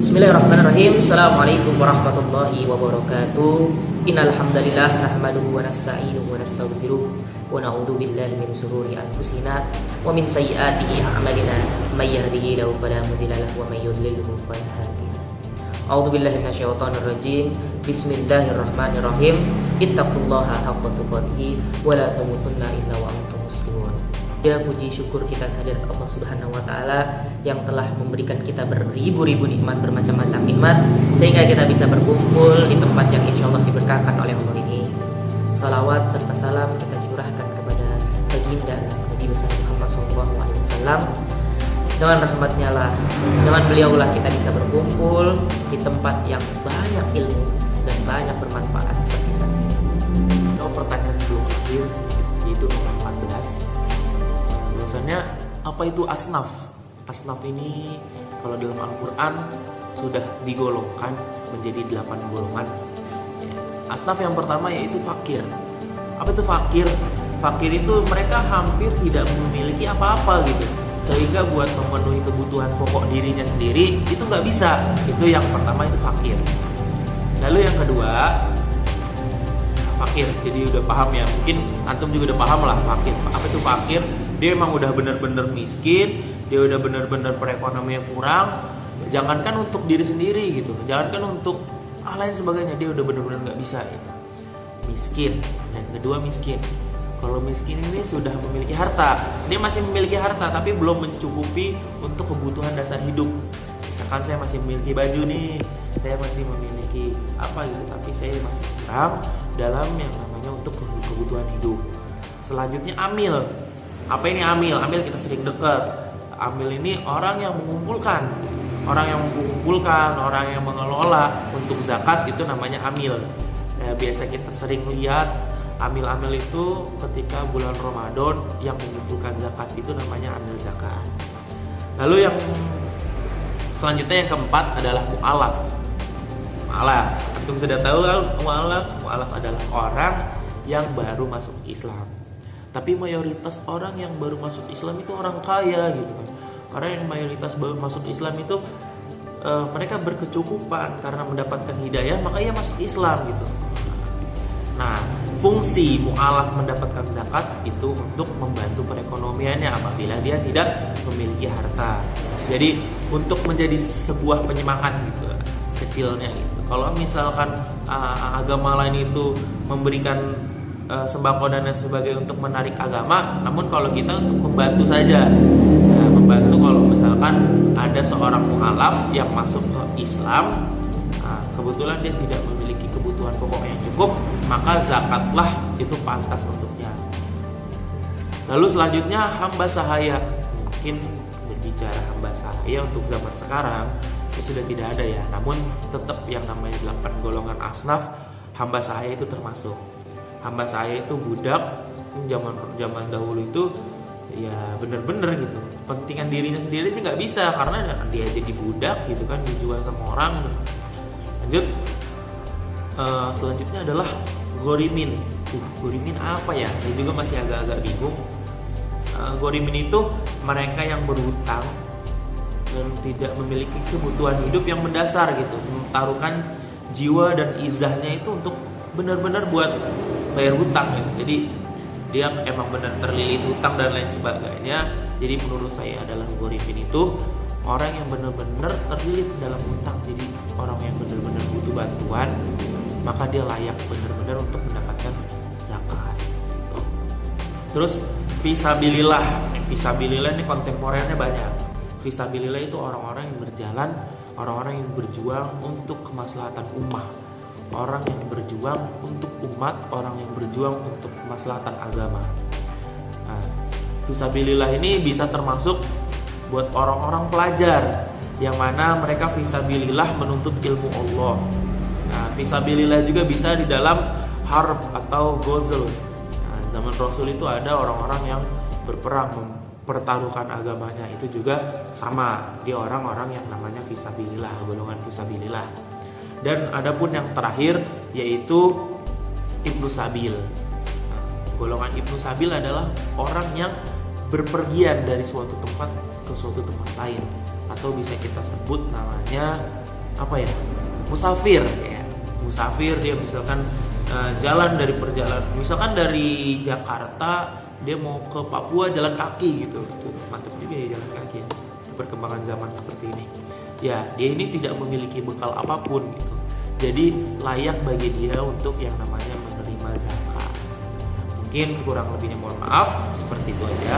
Bismillahirrahmanirrahim. Assalamualaikum warahmatullahi wabarakatuh. Innal hamdalillah nahmaduhu wa nasta'inuhu wa nastaghfiruh wa na'udzu billahi min shururi anfusina wa min sayyiati a'malina may yahdihillahu fala mudilla lahu wa may yudlilhu fala hadiya lahu. A'udzu billahi minasyaitonir rajim. Bismillahirrahmanirrahim. Ittaqullaha haqqa tuqatih wa la tamutunna illa wa antum muslimun. Ya, puji syukur kita kehadirat Allah Subhanahu wa taala yang telah memberikan kita beribu-ribu nikmat, bermacam-macam nikmat, sehingga kita bisa berkumpul di tempat yang insyaallah diberkahkan oleh Allah ini. Salawat serta salam kita curahkan kepada baginda Nabi besar Muhammad SAW. Dengan rahmatnya lah, dengan beliau lah kita bisa berkumpul di tempat yang banyak ilmu dan banyak bermanfaat seperti saat ini. Pertanyaan sebelum akhir, yaitu nomor 14. Bahwasannya apa itu asnaf? Asnaf ini kalau dalam Al-Quran sudah digolongkan menjadi 8 golongan. Asnaf yang pertama yaitu fakir. Apa itu fakir? Fakir itu mereka hampir tidak memiliki apa-apa gitu, sehingga buat memenuhi kebutuhan pokok dirinya sendiri itu nggak bisa. Itu yang pertama, itu fakir. Lalu yang kedua, fakir. Jadi udah paham ya, mungkin antum juga udah paham lah fakir. Apa itu fakir? Dia emang udah bener-bener miskin, dia udah bener-bener perekonomian kurang. Jangankan untuk diri sendiri gitu, jangankan untuk lain sebagainya, dia udah bener-bener nggak bisa gitu. Miskin. Dan kedua miskin. Kalau miskin ini sudah memiliki harta, dia masih memiliki harta tapi belum mencukupi untuk kebutuhan dasar hidup. Misalkan saya masih memiliki baju nih, saya masih memiliki apa gitu, tapi saya masih kurang dalam yang namanya untuk kebutuhan hidup. Selanjutnya amil. Apa ini amil? Amil kita sering dengar. Amil ini orang yang mengumpulkan, orang yang mengelola untuk zakat, itu namanya amil. Biasa kita sering lihat amil-amil itu ketika bulan Ramadan yang mengumpulkan zakat, itu namanya amil zakat. Lalu yang selanjutnya yang keempat adalah mu'alaf. Mu'alaf, antum sudah tahu kan mu'alaf? Mu'alaf adalah orang yang baru masuk Islam. Tapi mayoritas orang yang baru masuk Islam itu orang kaya gitu kan. Karena yang mayoritas baru masuk Islam itu mereka berkecukupan karena mendapatkan hidayah, makanya masuk Islam gitu. Nah, fungsi mu'alaf mendapatkan zakat itu untuk membantu perekonomiannya apabila dia tidak memiliki harta. Jadi untuk menjadi sebuah penyemangat gitu kecilnya gitu. Kalau misalkan agama lain itu memberikan sembako dan sebagainya untuk menarik agama, namun kalau kita untuk membantu saja. Nah, membantu kalau misalkan ada seorang mu'alaf yang masuk ke Islam, kebetulan dia tidak memiliki kebutuhan pokok yang cukup, maka zakatlah itu pantas untuknya. Lalu selanjutnya hamba sahaya. Mungkin berbicara hamba sahaya untuk zaman sekarang itu sudah tidak ada ya, namun tetap yang namanya 8 golongan asnaf, hamba sahaya itu termasuk. Hamba sahaya itu budak. Zaman dahulu itu ya bener-bener gitu, pentingan dirinya sendiri itu nggak bisa karena dia jadi budak gitu kan, dijual sama orang. Lanjut, selanjutnya adalah gorimin. Gorimin apa ya? Saya juga masih agak-agak bingung. Gorimin itu mereka yang berhutang dan tidak memiliki kebutuhan hidup yang mendasar gitu, mentaruhkan jiwa dan izahnya itu untuk benar-benar buat bayar hutang gitu. Jadi dia emang benar terlilit hutang dan lain sebagainya. Jadi menurut saya adalah gorimin itu orang yang benar-benar terlilit dalam hutang. Jadi orang yang benar-benar butuh bantuan, maka dia layak benar-benar untuk mendapatkan zakat. Terus fisabilillah. Fisabilillah ini kontemporernya banyak. Fisabilillah itu orang-orang yang berjalan, orang-orang yang berjuang untuk kemaslahatan ummah, orang yang berjuang untuk umat, orang yang berjuang untuk kemaslahatan agama. Nah, fisabilillah ini bisa termasuk buat orang-orang pelajar yang mana mereka fisabilillah menuntut ilmu Allah. Nah, fisabilillah juga bisa di dalam harb atau gozel. Nah, zaman Rasul itu ada orang-orang yang berperang mempertaruhkan agamanya, itu juga sama, dia orang-orang yang namanya fisabilillah, golongan fisabilillah. Dan adapun yang terakhir yaitu Ibnu Sabil. Nah, golongan Ibnu Sabil adalah orang yang berpergian dari suatu tempat ke suatu tempat lain, atau bisa kita sebut namanya apa ya, musafir ya. Musafir dia misalkan jalan dari perjalanan, misalkan dari Jakarta dia mau ke Papua jalan kaki gitu. Tuh, mantep juga ya jalan kaki ya. Perkembangan zaman seperti ini. Ya, dia ini tidak memiliki bekal apapun gitu. Jadi layak bagi dia untuk yang namanya menerima zakat. Mungkin kurang lebihnya mohon maaf, seperti itu aja.